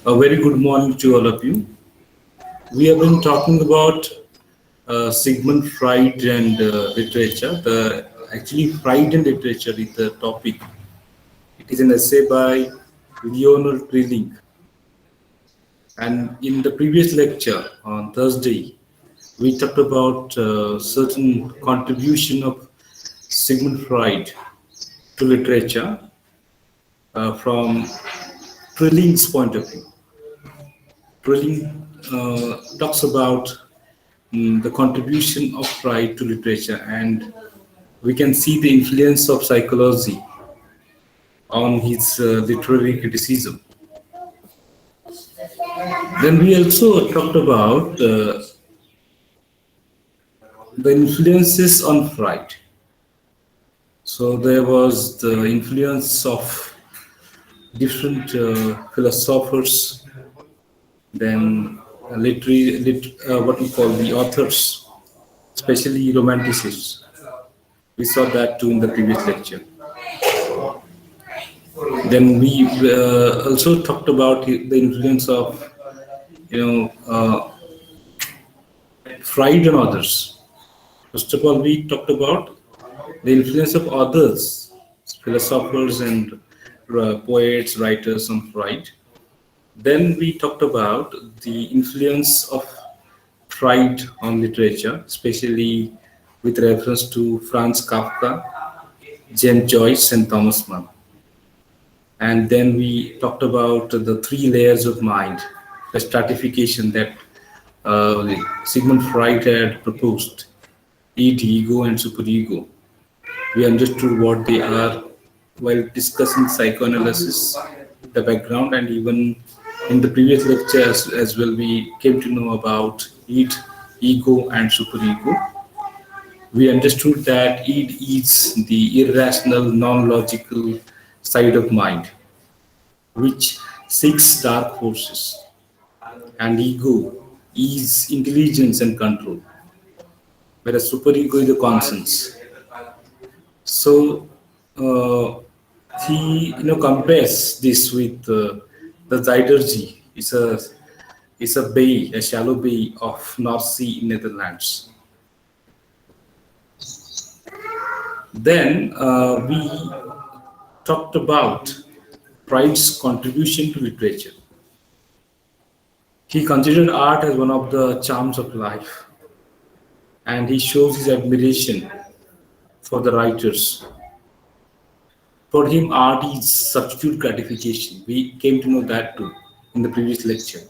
A very good morning to all of you. We have been talking about Sigmund Freud and literature. Actually, Freud and literature is the topic. It is an essay by Leonard Trilling. And in the previous lecture on Thursday, we talked about certain contribution of Sigmund Freud to literature from Trilling's point of view. Trilling talks about the contribution of Freud to literature, and we can see the influence of psychology on his literary criticism. Then we also talked about the influences on Freud. So there was the influence of different philosophers, then what we call the authors, especially romanticists. We saw that too in the previous lecture. Then we also talked about the influence of, Freud and others. First of all, we talked about the influence of others, philosophers and poets, writers on Freud. Then we talked about the influence of Freud on literature, especially with reference to Franz Kafka, James Joyce, and Thomas Mann. And then we talked about the three layers of mind, the stratification that Sigmund Freud had proposed: id, ego, and superego. We understood what they are while discussing psychoanalysis, the background, and even in the previous lecture as well, we came to know about id, ego, and superego. We understood that id is the irrational, non-logical side of mind, which seeks dark forces, and ego is intelligence and control, whereas superego is the conscience. So he compares this with the Zuiderzee. It's a bay, a shallow bay of North Sea in Netherlands. Then we talked about Freud's contribution to literature. He considered art as one of the charms of life, and he shows his admiration for the writers. For him, art is substitute gratification. We came to know that too in the previous lecture.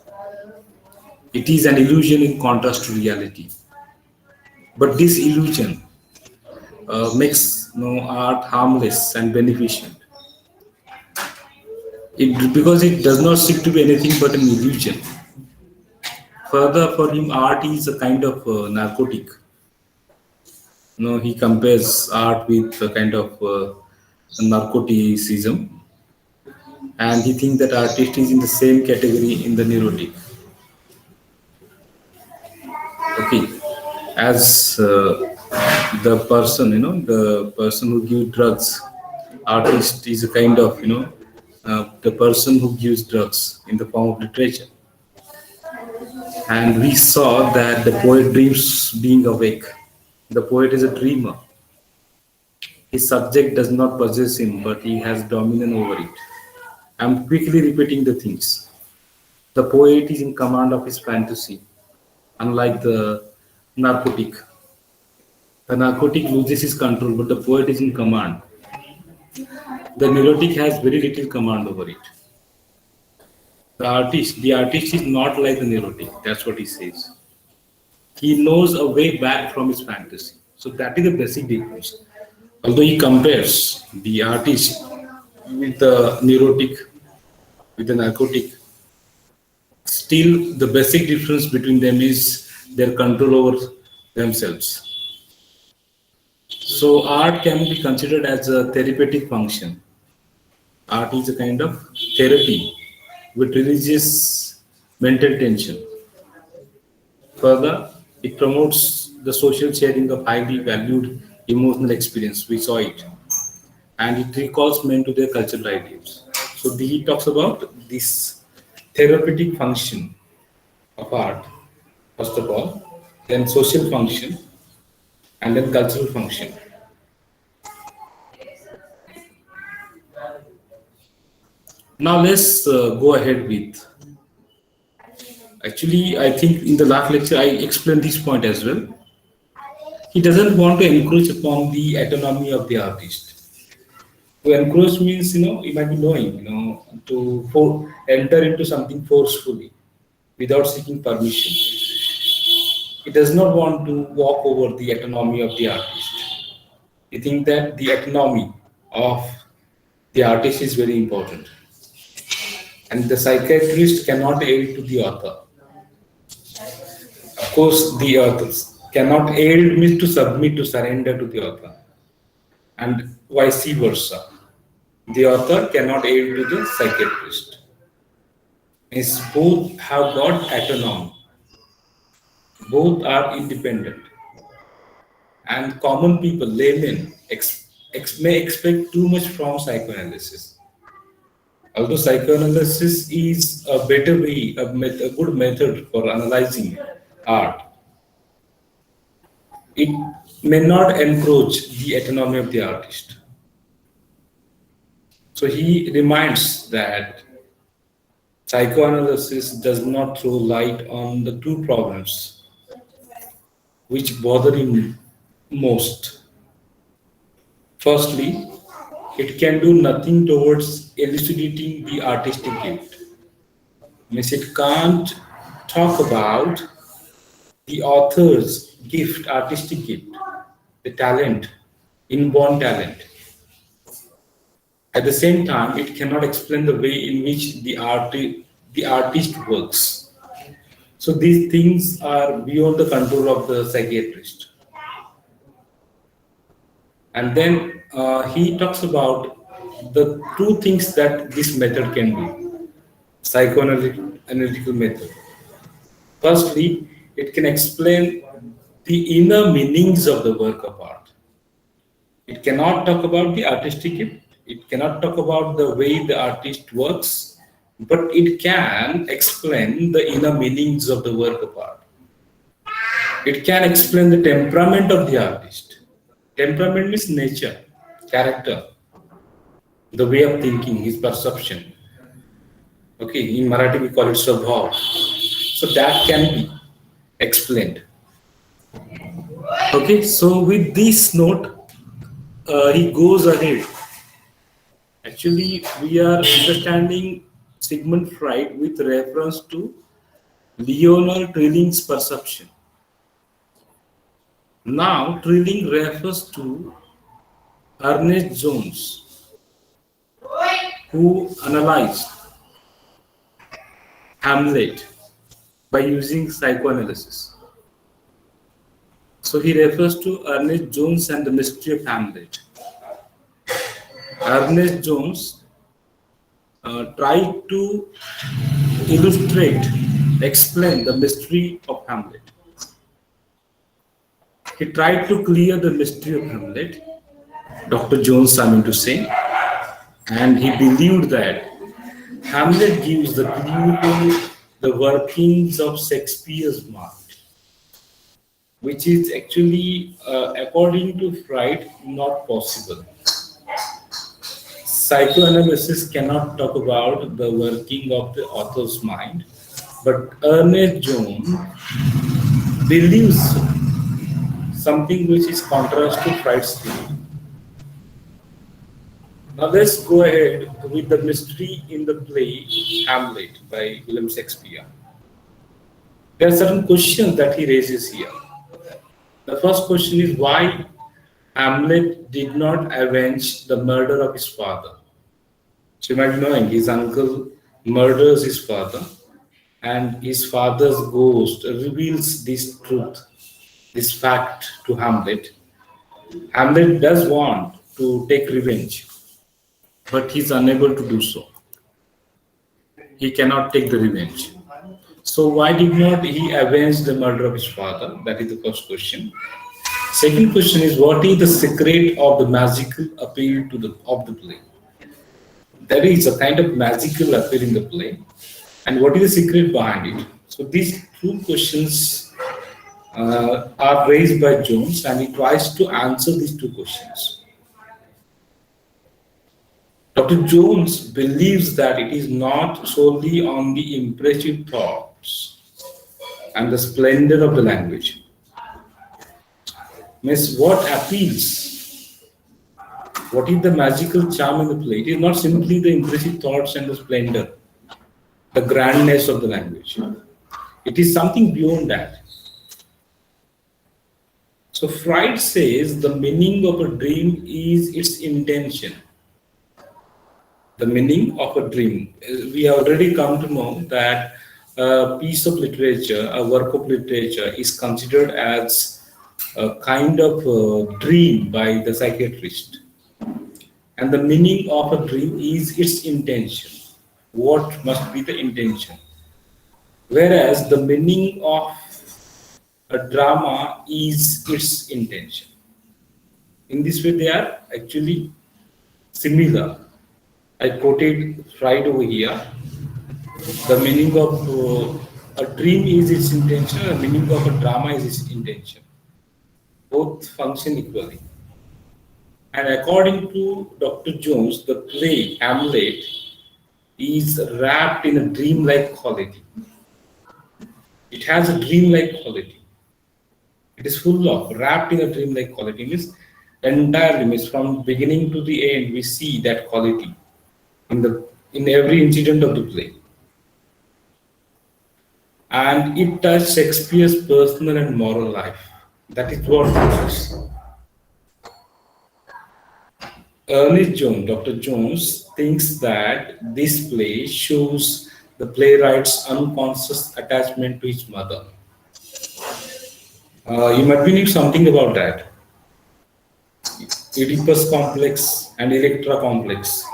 It is an illusion in contrast to reality. But this illusion makes art harmless and beneficent. Because it does not seek to be anything but an illusion. Further, for him, art is a kind of narcotic. He compares art with a kind of narcoticism, and he thinks that artist is in the same category in the neurotic. Okay, as the person, the person who gives drugs, artist is a kind of, the person who gives drugs in the form of literature. And we saw that the poet dreams being awake. The poet is a dreamer. His subject does not possess him, but he has dominion over it. I'm quickly repeating the things. The poet is in command of his fantasy, unlike the narcotic. The narcotic loses his control, but the poet is in command. The neurotic has very little command over it. The artist is not like the neurotic. That's what he says. He knows a way back from his fantasy. So that is the basic difference. Although he compares the artist with the neurotic, with the narcotic, still the basic difference between them is their control over themselves. So art can be considered as a therapeutic function. Art is a kind of therapy with releases mental tension. Further, it promotes the social sharing of highly valued emotional experience. We saw it. and it recalls men to their cultural ideals. So he talks about this therapeutic function of art, first of all, then social function, and then cultural function. Now let's go ahead with. Actually, I think in the last lecture I explained this point as well. He doesn't want to encroach upon the autonomy of the artist. To encroach means, imagine knowing, to enter into something forcefully without seeking permission. He does not want to walk over the autonomy of the artist. He thinks that the autonomy of the artist is very important. And the psychiatrist cannot aid to the author. Of course, the authors cannot aid means to submit, to surrender to the author, and vice versa. The author cannot aid to the psychiatrist. Means both have got autonomy, both are independent, and common people, laymen, may expect too much from psychoanalysis. Although psychoanalysis is a better way, a good method for analyzing art, it may not encroach the autonomy of the artist. So he reminds that psychoanalysis does not throw light on the two problems which bother him most. Firstly, it can do nothing towards elucidating the artistic gift. Means it can't talk about the author's gift, artistic gift, the talent, inborn talent. At the same time, it cannot explain the way in which the artist works. So these things are beyond the control of the psychiatrist. And then he talks about the two things that this method can do, psychoanalytical method. Firstly, it can explain the inner meanings of the work of art. It cannot talk about the artistic gift, it cannot talk about the way the artist works, but it can explain the inner meanings of the work of art. It can explain the temperament of the artist. Temperament means nature, character, the way of thinking, his perception. Okay, in Marathi we call it Swabhav. So that can be explained. Okay, so with this note, he goes ahead. Actually, we are understanding Sigmund Freud with reference to Leonard Trilling's perception. Now, Trilling refers to Ernest Jones, who analyzed Hamlet by using psychoanalysis. So he refers to Ernest Jones and the mystery of Hamlet. Ernest Jones tried to illustrate, explain the mystery of Hamlet. He tried to clear the mystery of Hamlet, Dr. Jones, I mean to say, and he believed that Hamlet gives the clue to the workings of Shakespeare's mind, which is actually, according to Freud, not possible. Psychoanalysis cannot talk about the working of the author's mind, but Ernest Jones believes something which is contrast to Freud's theory. Now let's go ahead with the mystery in the play Hamlet by William Shakespeare. There are certain questions that he raises here. The first question is why Hamlet did not avenge the murder of his father. So you might know his uncle murders his father, and his father's ghost reveals this truth, this fact to Hamlet. Hamlet does want to take revenge, but he's unable to do so. He cannot take the revenge. So why did not he avenge the murder of his father? That is the first question. Second question is, what is the secret of the magical appeal to the of the play? There is a kind of magical appeal in the play, and what is the secret behind it? So these two questions are raised by Jones, and he tries to answer these two questions. Dr. Jones believes that it is not solely on the impressive thoughts and the splendor of the language. Means what appeals, what is the magical charm in the play? It is not simply the impressive thoughts and the splendor, the grandness of the language. It is something beyond that. So Freud says the meaning of a dream is its intention. The meaning of a dream. We have already come to know that a piece of literature, a work of literature, is considered as a kind of dream by the psychiatrist. And the meaning of a dream is its intention. What must be the intention? Whereas the meaning of a drama is its intention. In this way, they are actually similar. I quoted Freud over here. The meaning of a dream is its intention, the meaning of a drama is its intention. Both function equally. And according to Dr. Jones, the play Hamlet is wrapped in a dreamlike quality. It has a dreamlike quality. It is full of, wrapped in a dreamlike quality. Means entirely, means from beginning to the end, we see that quality in every incident of the play. And it touched Shakespeare's personal and moral life. That is what matters. Ernest Jones, Dr. Jones, thinks that this play shows the playwright's unconscious attachment to his mother. You might be knowing something about that. Oedipus complex and Electra complex.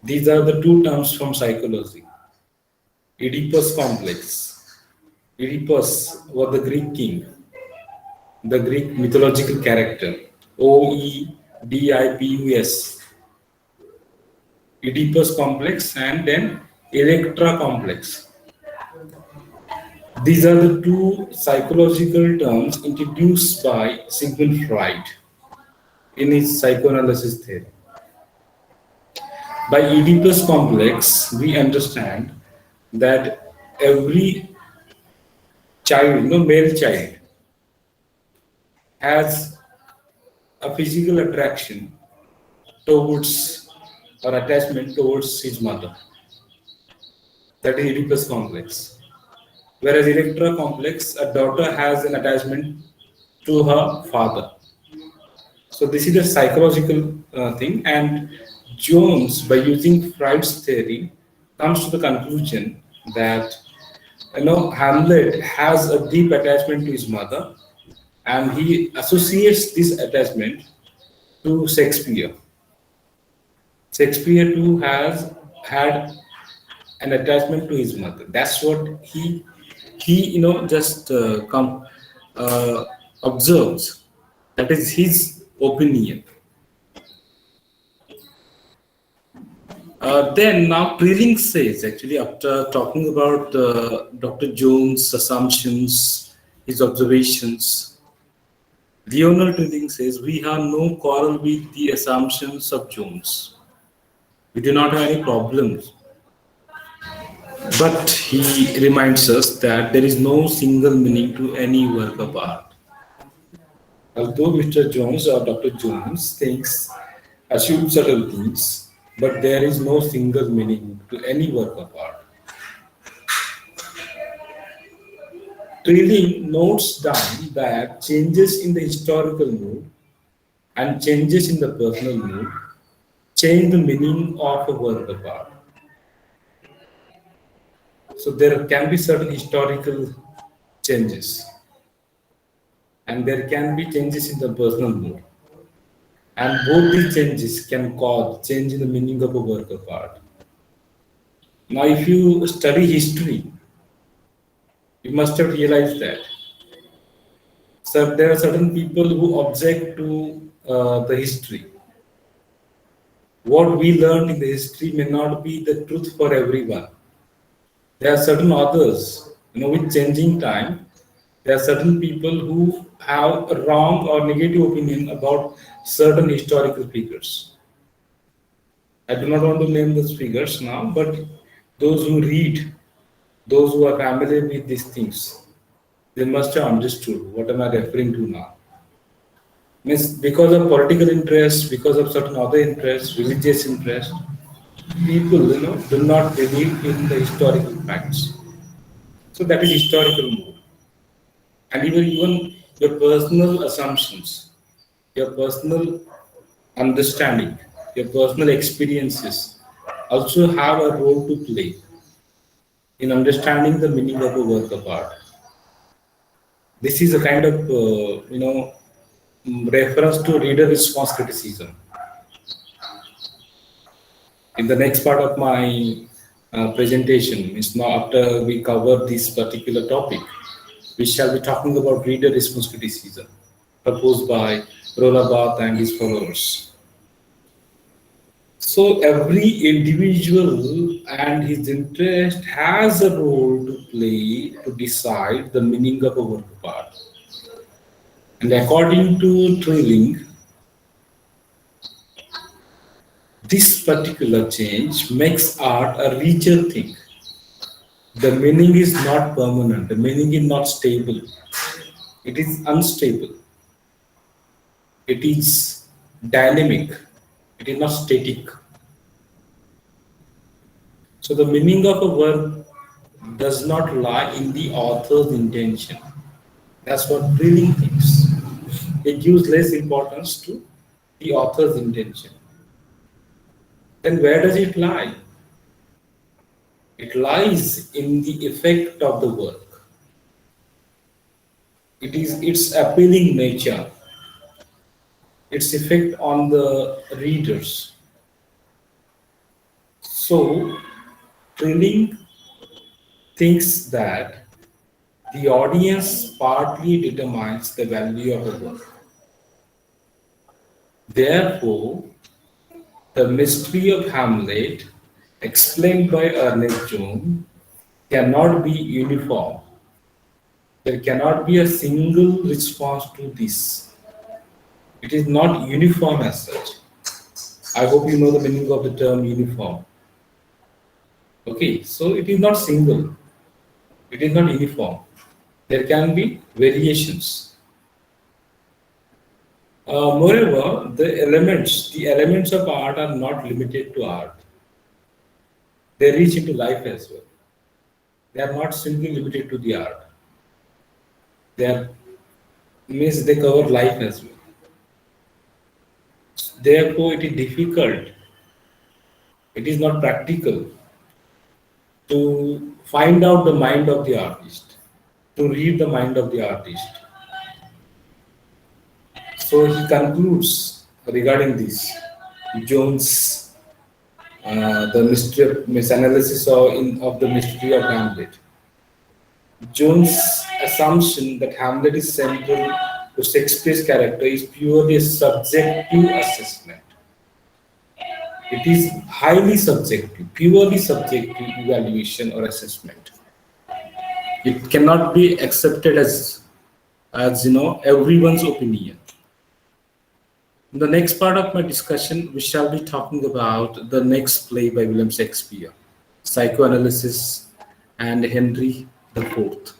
These are the two terms from psychology. Oedipus complex. Oedipus was the Greek king, the Greek mythological character. Oedipus. Oedipus complex and then Electra complex. These are the two psychological terms introduced by Sigmund Freud in his psychoanalysis theory. By Oedipus complex, we understand that every child, male child, has a physical attraction towards or attachment towards his mother. That is Oedipus complex. Whereas Electra complex, a daughter has an attachment to her father. So this is a psychological thing, and Jones, by using Freud's theory, comes to the conclusion that Hamlet has a deep attachment to his mother, and he associates this attachment to Shakespeare. Shakespeare too has had an attachment to his mother. That's what he just observes. That is his opinion. Then now Trilling says, actually, after talking about Dr. Jones' assumptions, his observations, Lionel Trilling says, we have no quarrel with the assumptions of Jones. We do not have any problems. But he reminds us that there is no single meaning to any work of art. Although Mr. Jones or Dr. Jones assumes certain things, but there is no single meaning to any work of art. Trilling notes down that changes in the historical mood and changes in the personal mood change the meaning of a work of art. So there can be certain historical changes, and there can be changes in the personal mood. And both these changes can cause change in the meaning of a work of art. Now, if you study history, you must have realized that So there are certain people who object to the history. What we learned in the history may not be the truth for everyone. There are certain authors, with changing time, there are certain people who have a wrong or negative opinion about certain historical figures. I do not want to name those figures now, but those who read, those who are familiar with these things, they must have understood what am I referring to now. Means because of political interest, because of certain other interests, religious interest, people do not believe in the historical facts. So that is historical mode. And even your personal assumptions, your personal understanding, your personal experiences also have a role to play in understanding the meaning of a work of art. This is a kind of reference to reader response criticism. In the next part of my presentation, is now after we cover this particular topic, we shall be talking about reader response criticism proposed by Roland Barthes and his followers. So every individual and his interest has a role to play to decide the meaning of a work of art. And according to Trilling, this particular change makes art a richer thing. The meaning is not permanent, the meaning is not stable, it is unstable, it is dynamic, it is not static. So the meaning of a work does not lie in the author's intention. That's what Trilling thinks. It gives less importance to the author's intention. Then where does it lie? It lies in the effect of the work. It is its appealing nature, its effect on the readers. So, Trilling thinks that the audience partly determines the value of a work. Therefore, the mystery of Hamlet, explained by Ernest Jones, cannot be uniform. There cannot be a single response to this. It is not uniform as such. I hope you know the meaning of the term uniform. Okay, so it is not single. It is not uniform. There can be variations. Moreover, the elements of art are not limited to art. They reach into life as well. They are not simply limited to the art. They cover life as well. Therefore, it is difficult. It is not practical to find out the mind of the artist, to read the mind of the artist. So he concludes regarding this. Jones, the misanalysis of the mystery of Hamlet. Jones' assumption that Hamlet is central to Shakespeare's character is purely a subjective assessment. It is highly subjective, purely subjective evaluation or assessment. It cannot be accepted as everyone's opinion. In the next part of my discussion, we shall be talking about the next play by William Shakespeare, Psychoanalysis and Henry IV.